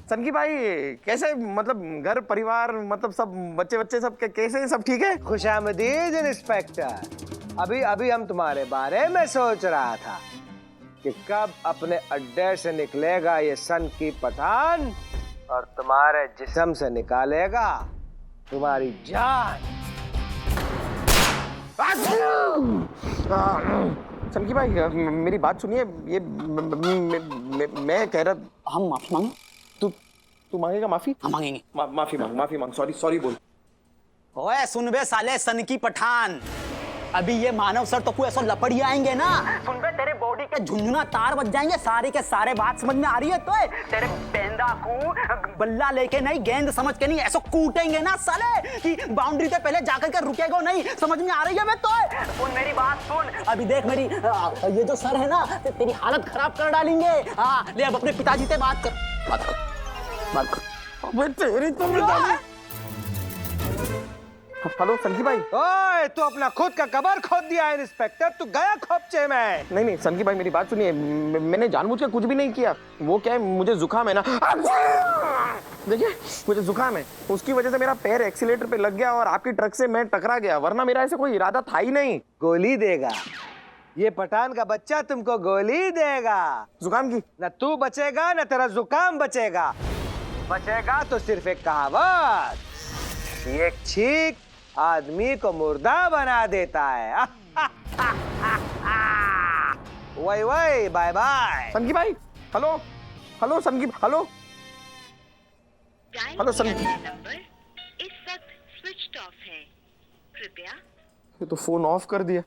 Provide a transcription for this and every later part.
सनकी भाई कैसे, मतलब घर परिवार, मतलब सब बच्चे बच्चे सब कैसे, सब ठीक है? खुशामदीद इंस्पेक्टर। अभी अभी हम तुम्हारे बारे में सोच रहा था कि कब अपने अड्डे से निकलेगा ये सनकी पठान और तुम्हारे जिस्म से निकालेगा तुम्हारी जान। सनकी भाई मेरी बात सुनिए, ये मैं कह रहा, हम माफी मांगे। तू मांगेगा माफी? हम मांगेंगे। माफी मांग, सॉरी बोल। ओए सुन बे साले सनकी पठान, अभी ये मानव सर तो कोई ऐसा लपड़ी आएंगे ना, सुन बे तेरे बॉडी के झुंझुना तार बज जाएंगे सारे के सारे। बात समझ में आ रही है? तो तेरे पेंदा को बल्ला लेके नहीं, गेंद समझ के नहीं, ऐसा कूटेंगे ना साले कि बाउंड्री से पहले जाकर के रुकेगा नहीं। समझ में आ रही है? मैं तो सुन मेरी बात सुन, अभी देख मेरी ये जो सर है ना, तेरी हालत खराब कर डालेंगे। हाँ ले अब अपने पिताजी से बात कर। तेरी तो हेलो सनकी भाई। ओए तू अपना खुद का कबर खोद दिया है इंस्पेक्टर, तू गया खोपचे में। नहीं सनकी भाई मेरी बात सुनिए, मैंने जानबूझ के कुछ भी नहीं किया। वो क्या है, मुझे जुकाम है ना, देखिए मुझे जुकाम है, उसकी वजह से मेरा पैर एक्सीलेटर पे लग गया और आपकी ट्रक से मैं टकरा गया, वरना मेरा ऐसा कोई इरादा था ही नहीं। गोली देगा ये पठान का बच्चा, तुमको गोली देगा। जुकाम की न तू बचेगा न तेरा जुकाम बचेगा। बचेगा तो सिर्फ एक कहावत, एक छींक आदमी को मुर्दा बना देता है। वही वही, बाय बाय। सनकी भाई, हेलो सनकी, हेलो सनकी। नंबर इस वक्त स्विच्ड ऑफ है, कृपया। ये तो फोन ऑफ कर दिया,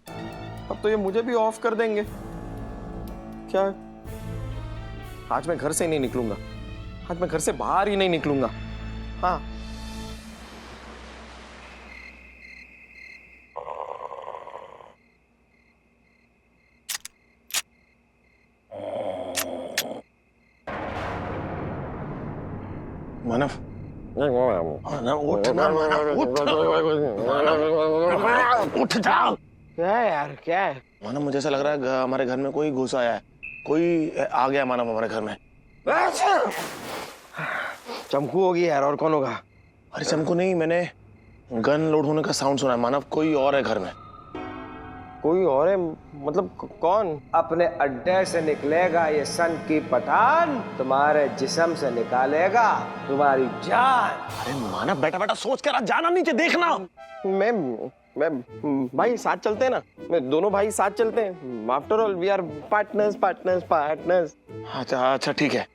अब तो ये मुझे भी ऑफ कर देंगे। क्या आज मैं घर से नहीं निकलूंगा, आज मैं घर से बाहर ही नहीं निकलूंगा। हाँ मानव, उठ जाओ। क्या है यार, क्या है? मानव मुझे ऐसा लग रहा है हमारे घर में कोई घुस आया है, कोई आ गया मानव हमारे घर में। चमकू होगी यार, और कौन होगा? अरे चमकू नहीं, मैंने गन लोड होने का साउंड सुना है मानव, कोई और है घर में। कोई और है? मतलब कौन? अपने अड्डे से निकलेगा ये सनकी पठान, तुम्हारे जिस्म से निकालेगा तुम्हारी जान। अरे मानव बेटा बेटा सोच कर जाना नीचे देखना। मैं भाई साथ चलते हैं ना, मैं दोनों भाई साथ चलते हैं। After all we are partners. अच्छा ठीक है।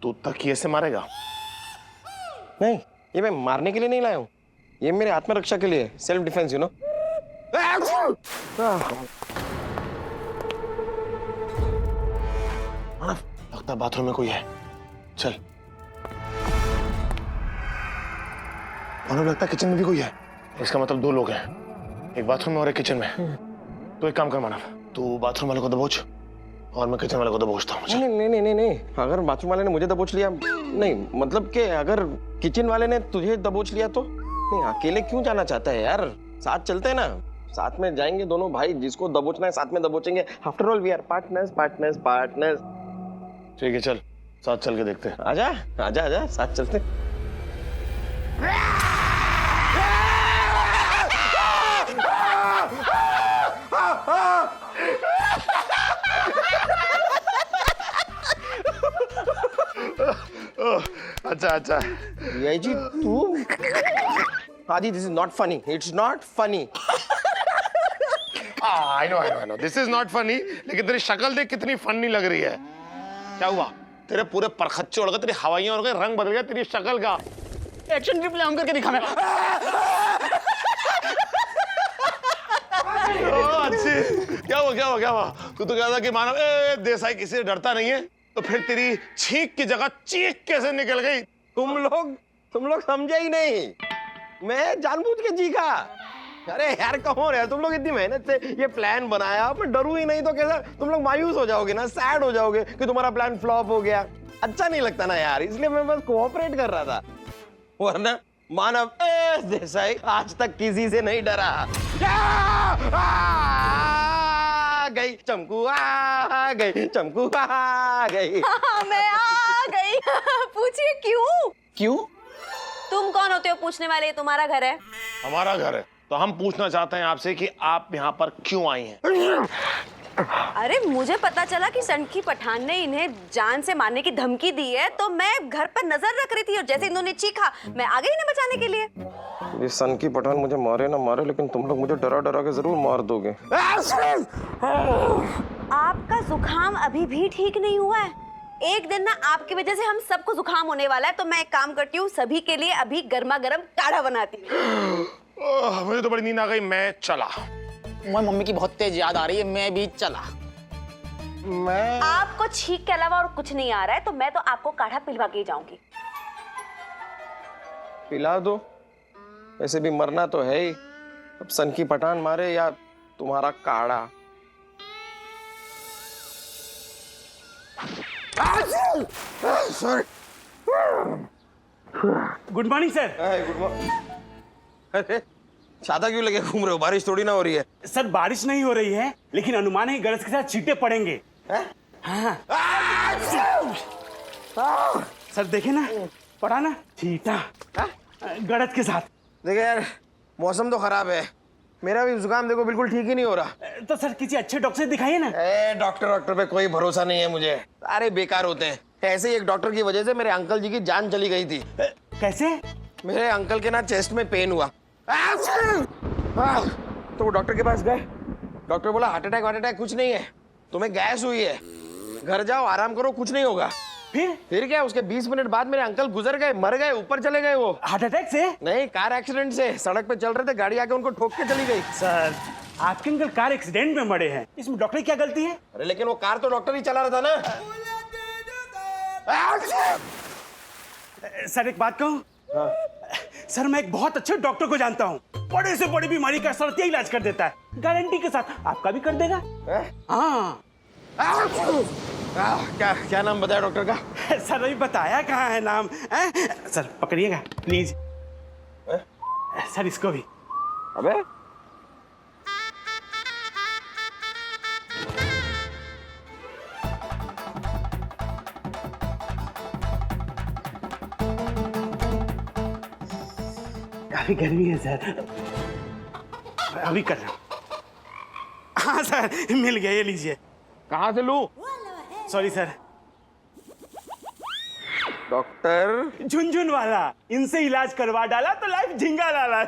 तू तकिए से मारेगा? नहीं, ये मैं मारने के लिए नहीं लाया हूं, ये मेरे आत्मरक्षा के लिए, सेल्फ डिफेंस यू नो। लगता है बाथरूम में कोई है, चल। मानो लगता है किचन में भी कोई है, इसका मतलब दो लोग हैं, एक बाथरूम में और एक किचन में। तो एक काम कर मानव, तू बाथरूम वाले को दबोच और मैं किचन वाले को दबोचता हूँ। नहीं, अगर बाथरूम वाले ने मुझे दबोच लिया, नहीं मतलब कि अगर किचन वाले ने तुझे दबोच लिया तो नहीं, अकेले क्यों जाना चाहता है यार, साथ चलते हैं ना, साथ में जाएंगे दोनों भाई, जिसको दबोचना है साथ में दबोचेंगे। After all we are partners. ठीक है चल, साथ चल के देखते हैं। आजा साथ चलते। अच्छा यही जी तू आदि, this is not funny, it's not funny. I know this is not funny, लेकिन तेरी शक्ल देख कितनी फनी लग रही है। क्या हुआ? तेरे पूरे परखच्चे उड़ गए, तेरी हवाइयां उड़ गई, रंग बदल गया तेरी शक्ल का। एक्शन रिप्ले ऑन करके दिखा मैं। अच्छी। क्या हुआ? तू तो कह था कि मानव देसाई किसी से डरता नहीं है, तो फिर तेरी छींक की जगह चीख कैसे निकल गई? तुम लोग समझे ही नहीं, मैं जानबूझ के चीखा। अरे यार कहो यार, तुम लोग इतनी मेहनत से ये प्लान बनाया, मैं डरू ही नहीं तो कैसा तुम लोग मायूस हो जाओगे ना, सैड हो जाओगे कि तुम्हारा प्लान फ्लॉप हो गया। अच्छा नहीं लगता ना यार, इसलिए मैं बस कोऑपरेट कर रहा था, वरना मानव देसाई आज तक किसी से नहीं डरा। गई चमकू, आ गई चमकू, आ गई। हाँ, मैं आ गई। पूछिए क्यों? क्यों? तुम कौन होते हो पूछने वाले? तुम्हारा घर है। हमारा घर है तो हम पूछना चाहते हैं आपसे कि आप यहाँ पर क्यों आई हैं? अरे मुझे पता चला कि सनकी पठान ने इन्हें जान से मारने की धमकी दी है, तो मैं घर पर नजर रख रही थी और जैसे इन्होंने चीखा मैं आ गई इन्हें बचाने के लिए। ये सनकी पठान मुझे मारे ना मारे, लेकिन तुम लोग मुझे डरा डरा के जरूर मार दोगे। आपका जुकाम अभी भी ठीक नहीं हुआ है। एक दिन ना आपकी वजह से हम सबको जुकाम होने वाला है, तो मैं एक काम करती हूँ, सभी के लिए अभी गर्मा गर्म काढ़ा बनाती हूँ। मुझे तो बड़ी नींद आ गई, मैं चला। मुझे मम्मी की बहुत तेज याद आ रही है, मैं भी चला। मैं आपको छींक के अलावा और कुछ नहीं आ रहा है, तो मैं तो आपको काढ़ा पिलवा के ही जाऊंगी। पिला दो, वैसे भी मरना तो है ही। अब सनकी पठान मारे या तुम्हारा काढ़ा। Good morning sir. Good morning. अरे छाता क्यों लेके घूम रहे हो? बारिश थोड़ी ना हो रही है। सर बारिश नहीं हो रही है, लेकिन अनुमान है गरज के साथ चींटे पड़ेंगे। हाँ। सर देखे ना, पड़ा ना चींटा गरज के साथ। देखो यार, मौसम तो खराब है, मेरा भी जुकाम देखो बिल्कुल ठीक ही नहीं हो रहा। तो सर किसी अच्छे डॉक्टर से दिखाइए ना। डॉक्टर पे कोई भरोसा नहीं है मुझे, सारे बेकार होते हैं। ऐसे ही एक डॉक्टर की वजह से मेरे अंकल जी की जान चली गई थी। कैसे? मेरे अंकल के ना चेस्ट में पेन हुआ, तो वो डॉक्टर के पास गए। डॉक्टर बोला हार्ट अटैक कुछ नहीं है, तुम्हें गैस हुई है, घर जाओ आराम करो, कुछ नहीं होगा। फिर क्या, उसके 20 मिनट बाद मेरे अंकल गुजर गए, मर गए, ऊपर चले गए। वो हार्ट अटैक से? नहीं, कार एक्सीडेंट से। सड़क पे चल रहे थे, गाड़ी आके उनको ठोक के चली गई। सर आपके अंकल कार एक्सीडेंट में मरे हैं, इसमें डॉक्टर की क्या गलती है? अरे लेकिन वो कार तो डॉक्टर ही चला रहा था ना। सर एक बात कहूं? सर मैं एक बहुत अच्छे डॉक्टर को जानता हूँ, बड़े से बड़ी बीमारी का सरतिया इलाज कर देता है, गारंटी के साथ। आपका भी कर देगा। हाँ। क्या क्या नाम बताया डॉक्टर का? सर अभी बताया कहाँ है नाम? Sir पकड़िएगा please. सर इसको भी। अबे काफी गर्मी है सर, अभी कर रहा हूँ। हाँ सर मिल गया, ये लीजिए। कहाँ से लूं? Sorry sir. डॉक्टर झुनझुन वाला, इनसे इलाज करवा डाला तो लाइफ झिंगा डाला।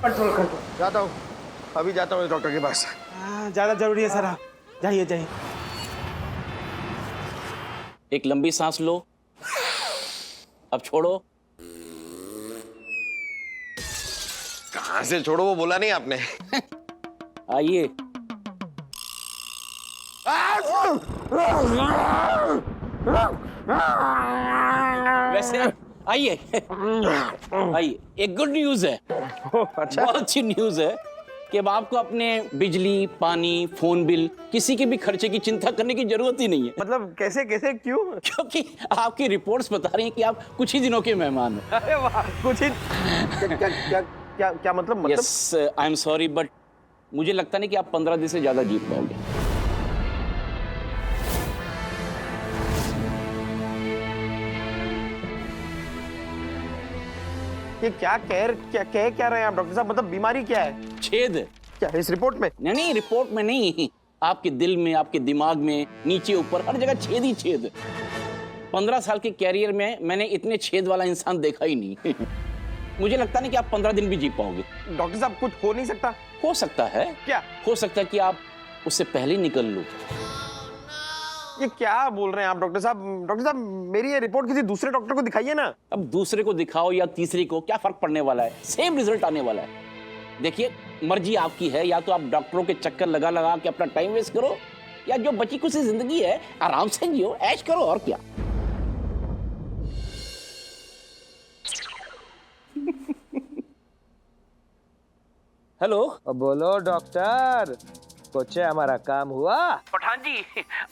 कंट्रोल कर, जाता हूँ, अभी जाता हूँ डॉक्टर के पास। ज्यादा जरूरी है सर, आप जाइए जाइए। एक लंबी सांस लो, अब छोड़ो। कहाँ से छोड़ो, वो बोला नहीं आपने। आइए। वैसे आइए आइए, एक गुड न्यूज है। अच्छा, बहुत अच्छी न्यूज है कि अब आपको अपने बिजली, पानी, फोन बिल, किसी के भी खर्चे की चिंता करने की जरूरत ही नहीं है। मतलब कैसे कैसे क्यों? क्योंकि आपकी रिपोर्ट्स बता रही हैं कि आप कुछ ही दिनों के मेहमान हो। अरे वाह, कुछ ही क्या क्या क्या क्या, क्या मतलब? Yes, I am sorry but मुझे लगता नहीं कि आप 15 दिन से ज्यादा जी पाओगे। ये क्या कह रहे हैं आप डॉक्टर साहब? मतलब बीमारी क्या है? छेद। क्या है इस रिपोर्ट में? नहीं, रिपोर्ट में नहीं, आपके दिल में, आपके दिमाग में, नीचे ऊपर हर जगह छेद ही छेद। 15 साल के कैरियर में मैंने इतने छेद वाला इंसान देखा ही नहीं। मुझे लगता नहीं कि आप 15 दिन भी जी पाओगे। डॉक्टर साहब कुछ हो नहीं सकता? हो सकता है। क्या हो सकता है कि आप उससे पहले निकल लो। ये क्या बोल रहे हैं आप डॉक्टर साहब? डॉक्टर साहब मेरी ये रिपोर्ट किसी दूसरे डॉक्टर को दिखाइए ना। अब दूसरे को दिखाओ या तीसरे को, क्या फर्क पड़ने वाला है, सेम रिजल्ट आने वाला है। देखिए मर्जी आपकी है, या तो आप डॉक्टरों के चक्कर लगा लगा के अपना टाइम वेस्ट करो, या जो बची कुछ जिंदगी है आराम से जियो, ऐश करो, और क्या। हेलो। बोलो डॉक्टर, कोचे हमारा काम हुआ। पठान जी,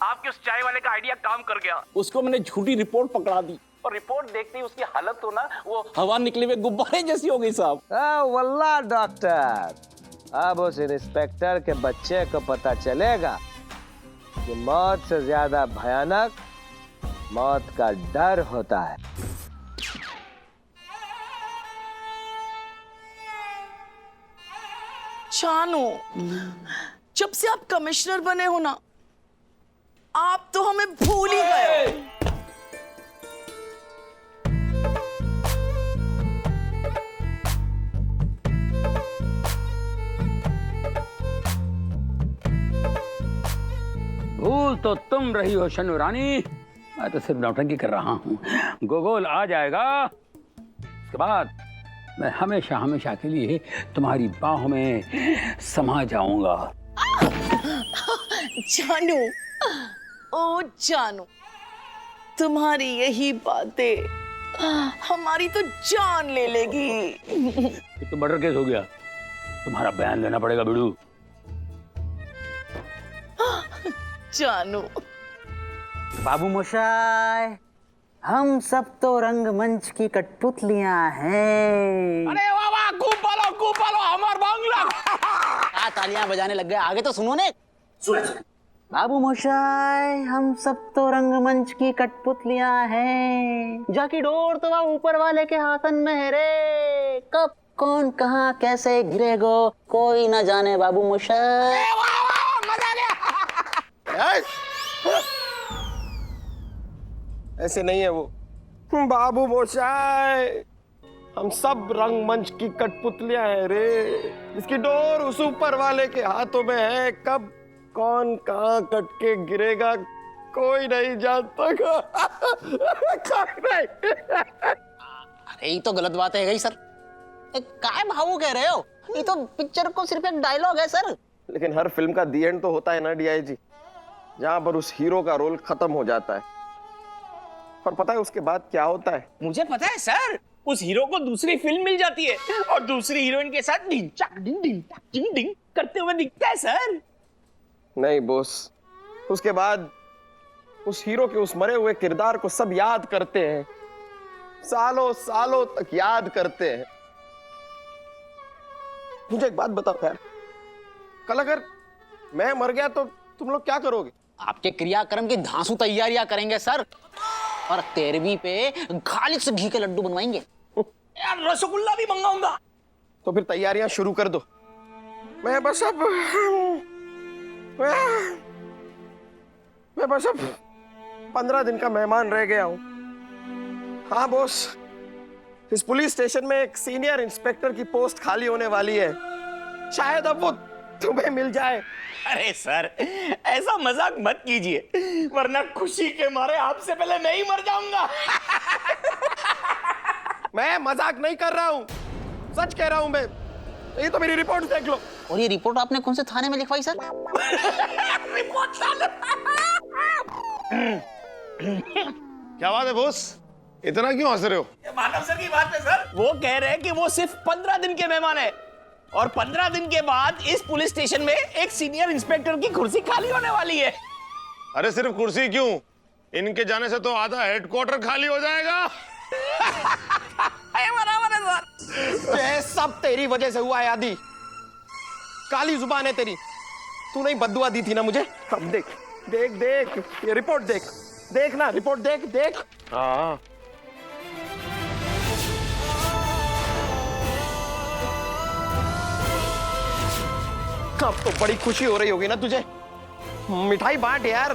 आपके उस चाय वाले का आइडिया काम कर गया। उसको मैंने झूठी रिपोर्ट पकड़ा दी और रिपोर्ट देखते ही उसकी हालत तो ना वो हवा निकले हुए गुब्बारे जैसी हो गई साहब। वल्लाह डॉक्टर, अब उस इंस्पेक्टर के बच्चे को पता चलेगा कि मौत से ज्यादा भयानक मौत का डर होता है। चानू, जब से आप कमिश्नर बने हो ना, आप तो हमें भूल ही गए हो। भूल तो तुम रही हो शनु रानी, मैं तो सिर्फ नौटंकी कर रहा हूँ। गोगोल आ जाएगा, उसके बाद मैं हमेशा हमेशा के लिए तुम्हारी बाहों में समा जाऊंगा। जानू, ओ जानू, तुम्हारी यही बातें हमारी तो जान ले लेगी। ये तो मर्डर केस हो गया, तुम्हारा बयान लेना पड़ेगा बिड़ू। जानू, बाबू मोशाय, हम सब तो रंगमंच की कठपुतलियां हैं। अरे वाह वाह, खूब बोलो हमार बांग्ला। तालियां बजाने लग गए, आगे तो सुनो ने। बाबू मोशाय, हम सब तो रंगमंच की कठपुतलियां हैं। जाकी डोर तो वह ऊपर वाले के हाथन में है रे। कब कौन कहां कैसे गिरेगो कोई ना जाने बाबू मोशाय। ऐसे नहीं है वो बाबू मोशाय, हम सब रंगमंच की कठपुतलियां हैं रे, जिसकी डोर उस ऊपर वाले के हाथों में है। कब कौन कहां कट के गिरेगा कोई नहीं जानता। अरे ये तो गलत बात है गई सर। काय भावो कह रहे हो? ये तो पिक्चर को सिर्फ एक डायलॉग है सर। लेकिन हर फिल्म का दी एंड तो होता है ना डीआईजी, जहां पर उस हीरो का रोल खत्म हो जाता है। और पता है उसके बाद क्या होता है? मुझे पता है सर, उस हीरो को दूसरी फिल्म मिल जाती है और दूसरी हीरोइन के साथ डिंग चक डिंग डिंग टक डिंग डिंग करते हुए दिखता है सर। नहीं बॉस, उसके बाद उस हीरो के उस मरे हुए किरदार को सब याद करते हैं, सालों सालों तक याद करते हैं। मुझे एक बात बताओ यार, कल अगर मैं मर गया तो तुम लोग क्या करोगे? आपके क्रियाक्रम की धांसू तैयारियां करेंगे सर, और 13वीं पे खालिद से घी के लड्डू बनवाएंगे। यार रसगुल्ला भी मंगाऊंगा। तो फिर तैयारियां शुरू कर दो। मैं बस अब 15 दिन का मेहमान रह गया हूं। हाँ बॉस, इस पुलिस स्टेशन में एक सीनियर इंस्पेक्टर की पोस्ट खाली होने वाली है, शायद अब वो तुम्हें मिल जाए। अरे सर, ऐसा मजाक मत कीजिए, वरना खुशी के मारे आपसे पहले मैं ही मर जाऊंगा। मैं मजाक नहीं कर रहा हूं, सच कह रहा हूं मैं। ये तो मेरी रिपोर्ट देख लो। और ये रिपोर्ट आपने कौन से थाने में लिखवाई सर? रिपोर्ट क्या बात है बॉस, इतना क्यों हंस रहे हो? मानव सर की बात है सर। वो कह रहे हैं कि वो सिर्फ 15 दिन के मेहमान है और 15 दिन के बाद इस पुलिस स्टेशन में एक सीनियर इंस्पेक्टर की कुर्सी खाली होने वाली है। अरे सिर्फ कुर्सी क्यों, इनके जाने से तो आधा हेडक्वार्टर खाली हो जाएगा। बराबर है सर। ये सब तेरी वजह से हुआ है आदि, काली जुबान है तेरी। तू नहीं बद्दुआ दी थी ना मुझे? अब देख देख देख, ये रिपोर्ट देख, देख ना रिपोर्ट देख देख। हाँ अब तो बड़ी खुशी हो रही होगी ना तुझे। मिठाई बांट यार।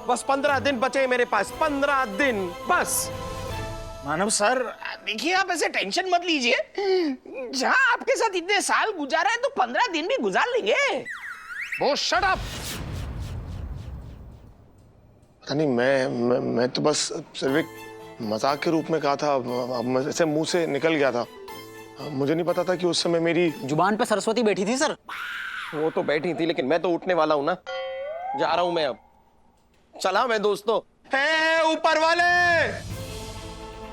बस 15 दिन बचे मेरे पास, 15 दिन बस। मानव सर देखिए, आप ऐसे टेंशन मत लीजिए। जहां आपके साथ इतने साल गुजारा है तो 15 दिन भी गुजार लेंगे। Boss shut up. पता नहीं, मैं तो बस सिर्फ एक मजाक के रूप में कहा था, अब ऐसे मुंह से निकल गया था। मुझे नहीं पता था कि उस समय मेरी जुबान पे सरस्वती बैठी थी सर। वो तो बैठी थी, लेकिन मैं तो उठने वाला हूं ना। जा रहा हूं मैं अब। चला मैं दोस्तों। है ऊपर वाले,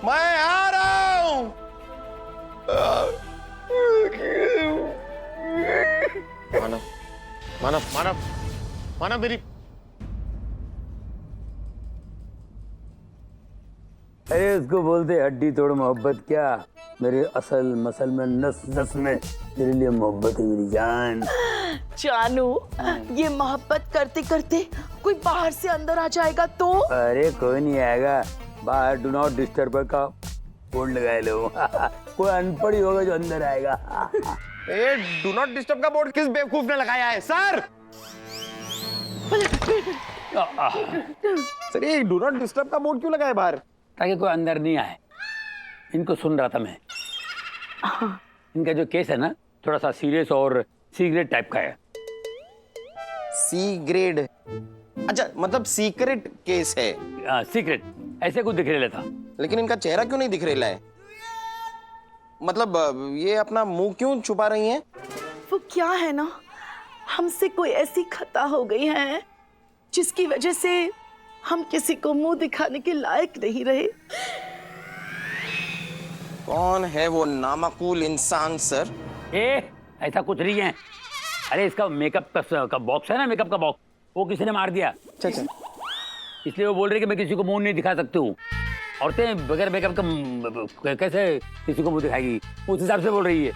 मैं आ रहा हूं। मानव, मानव मानव मानव मेरी अरे उसको बोलते हड्डी तोड़ मोहब्बत, क्या मेरे असल मसल में नस नस में तेरे लिए मोहब्बत है मेरी जान। जानू, ये मोहब्बत करते करते कोई बाहर से अंदर आ जाएगा तो? अरे कोई नहीं आएगा, बाहर डू नॉट डिस्टर्ब का बोर्ड लगाए लो। कोई अनपढ़ ही होगा जो अंदर आएगा। ए, डू नॉट डिस्टर्ब का बोर्ड किस बेवकूफ ने लगाया है सर? सर ये डू नॉट डिस्टर्ब का बोर्ड क्यों लगाया बाहर? ताकि कोई अंदर नहीं आए। इनको सुन रहा था मैं। इनका जो केस है ना, थोड़ा सा सीरियस और सीक्रेट टाइप का है। सी ग्रेड, अच्छा मतलब सीक्रेट केस है। सीक्रेट ऐसे कुछ दिख रहा था। लेकिन इनका चेहरा क्यों नहीं दिख रहा है? मतलब ये अपना मुंह क्यों छुपा रही हैं? वो क्या है ना, हमसे कोई ऐसी खता हो गई है जिसकी वजह से हम किसी को मुंह दिखाने के लायक नहीं रहे। कौन है वो नामाकूल इंसान सर? ऐसा कुछ नहीं है। अरे इसका मेकअप का बॉक्स है ना, मेकअप का बॉक्स, वो किसी ने मार दिया। अच्छा, इसलिए वो बोल रही कि मैं किसी को मुंह नहीं दिखा सकती हूँ। औरतें बगैर मेकअप का कैसे किसी को मुंह दिखाएगी, उस हिसाब से बोल रही है।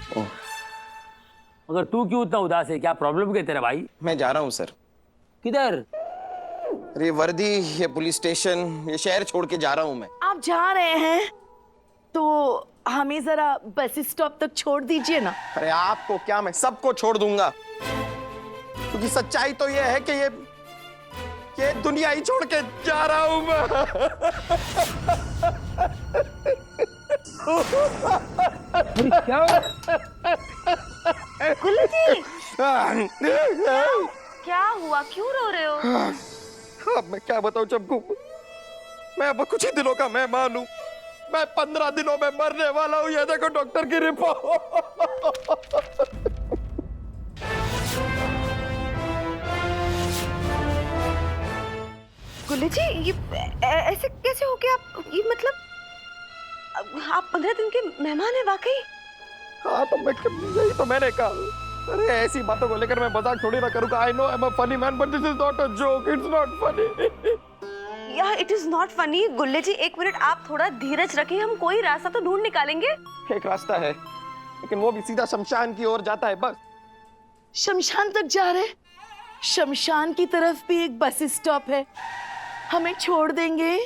मगर तू क्यों इतना उदास है, क्या प्रॉब्लम क्या तेरा भाई? मैं जा रहा हूँ सर। किधर? ये वर्दी, ये पुलिस स्टेशन, ये शहर छोड़ के जा रहा हूँ मैं। आप जा रहे हैं तो हमें जरा बस स्टॉप तक छोड़ दीजिए ना। अरे आपको क्या, मैं सबको छोड़ दूंगा, क्योंकि सच्चाई तो ये है कि ये दुनिया ही छोड़ के जा रहा हूं मैं। क्या? गुल्लू जी, क्या हुआ, क्यों रो रहे हो? अब मैं क्या बताऊं चप्पू, मैं अब कुछ ही दिनों का मेहमान हूं। मैं 15 दिनों में मरने वाला हूं। ये देखो डॉक्टर की रिपोर्ट। गुल्लू जी, ये ऐसे कैसे हो गया? आप ये मतलब आप 15 दिन के मेहमान हैं वाकई? हाँ तो मैं, यही तो मैंने कहा। अरे ऐसी बातों को लेकर मैं मजाक थोड़ी ना करूंगा। I know I am a funny man but this is not a joke, it's not funny. या इट इज नॉट फनी। गुल्ले जी एक मिनट आप थोड़ा धीरज रखिए, हम कोई रास्ता तो ढूंढ निकालेंगे। एक रास्ता है, लेकिन वो भी सीधा शमशान की ओर जाता है बस। शमशान तक जा रहे? शमशान की तरफ भी एक बस स्टॉप है, हमें छोड़ देंगे?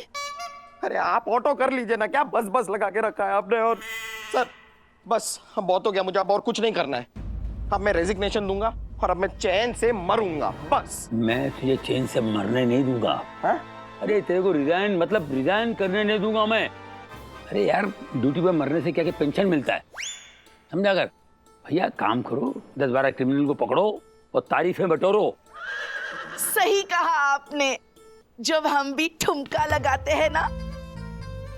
अरे आप ऑटो कर लीजिए ना, क्या बस बस लगा के रखा है आपने? और सर बस हम बहुत हो गया, मुझे अब और कुछ नहीं करना है। अब मैं रेजिग्नेशन दूंगा और अब मैं चैन से मरूंगा बस। मैं तुझे चैन से मरने नहीं दूंगा। हाँ? अरे तेरे को रिजाइन मतलब रिजाइन करने नहीं दूंगा मैं। अरे यार ड्यूटी पे मरने से क्या पेंशन मिलता है, समझा कर? भैया काम करो, 10-12 क्रिमिनल को पकड़ो और तारीफें बटोरो। सही कहा आपने। जब हम भी ठुमका लगाते हैं ना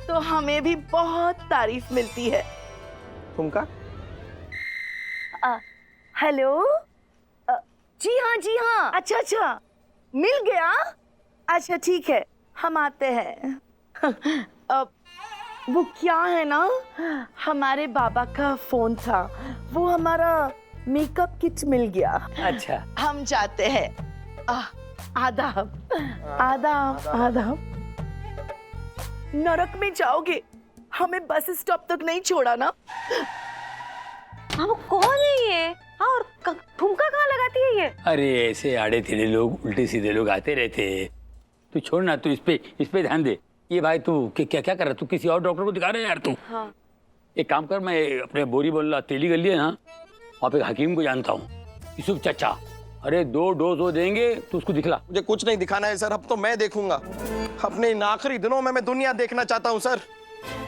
तो हमें भी बहुत तारीफ मिलती है। ठुमका? हेलो, जी हाँ, अच्छा मिल गया। अच्छा ठीक है, हम आते हैं। अब वो क्या है ना, हमारे बाबा का फोन था, वो हमारा मेकअप किट मिल गया। अच्छा हम जाते हैं। आदाब आदाब आदाब। नरक में जाओगे, हमें बस स्टॉप तक नहीं छोड़ा ना। हाँ, वो कौन है ये? हाँ, और ठुमका कहाँ लगाती है ये? अरे ऐसे आड़े तेरे लोग, उल्टे सीधे लोग आते रहते। तू छोड़ ना, तू इस पे ध्यान दे। ये भाई तू क्या कर रहा है? तू किसी और डॉक्टर को दिखा रहा है यार तू। हाँ। एक काम कर, मैं अपने बोरी बोल तेली गली है ना, वहाँ पे हकीम को जानता हूँ, यूसुफ चाचा। अरे 2 डोज वो देंगे, तू उसको दिखला। मुझे कुछ नहीं दिखाना है सर, अब तो मैं देखूंगा। अपने इन आखिरी दिनों में मैं दुनिया देखना चाहता हूँ सर।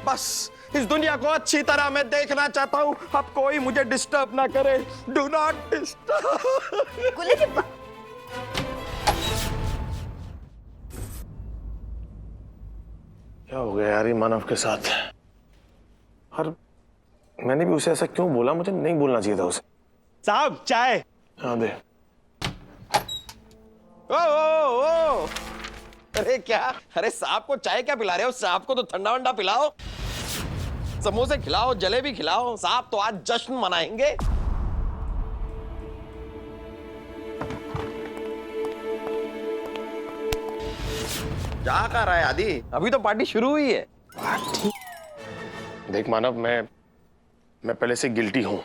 बस इस दुनिया को अच्छी तरह मैं देखना चाहता हूँ। अब कोई मुझे डिस्टर्ब ना करे। Do not disturb. Gulle ji, क्या हो गया यार ये मानव के साथ? और मैंने भी उसे ऐसा क्यों बोला? मुझे नहीं बोलना चाहिए था उसे। साहब चाय। हाँ दे। ओ। अरे क्या, अरे सांप को चाय क्या पिला रहे हो? सांप को तो ठंडा वंडा पिलाओ, समोसे खिलाओ, जलेबी खिलाओ। सांप तो आज जश्न मनाएंगे। जा कहाँ रहा है आदि? अभी तो पार्टी शुरू हुई है। देख मानव, मैं पहले से गिल्टी हूं।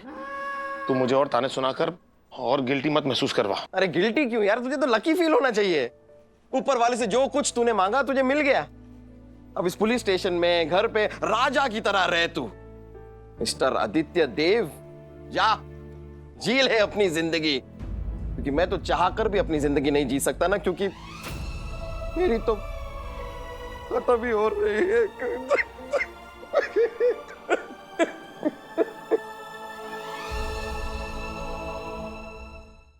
तू मुझे और ताने सुनाकर और गिल्टी मत महसूस करवा। अरे गिल्टी क्यों यार, तुझे तो लकी फील होना चाहिए। ऊपर वाले से जो कुछ तूने मांगा तुझे मिल गया। अब इस पुलिस स्टेशन में घर पे राजा की तरह रह तू। मिस्टर आदित्य देव, जा जी ले अपनी जिंदगी, क्योंकि मैं तो चाहकर भी अपनी जिंदगी नहीं जी सकता ना, क्योंकि मेरी तो खत्म ही हो रही है।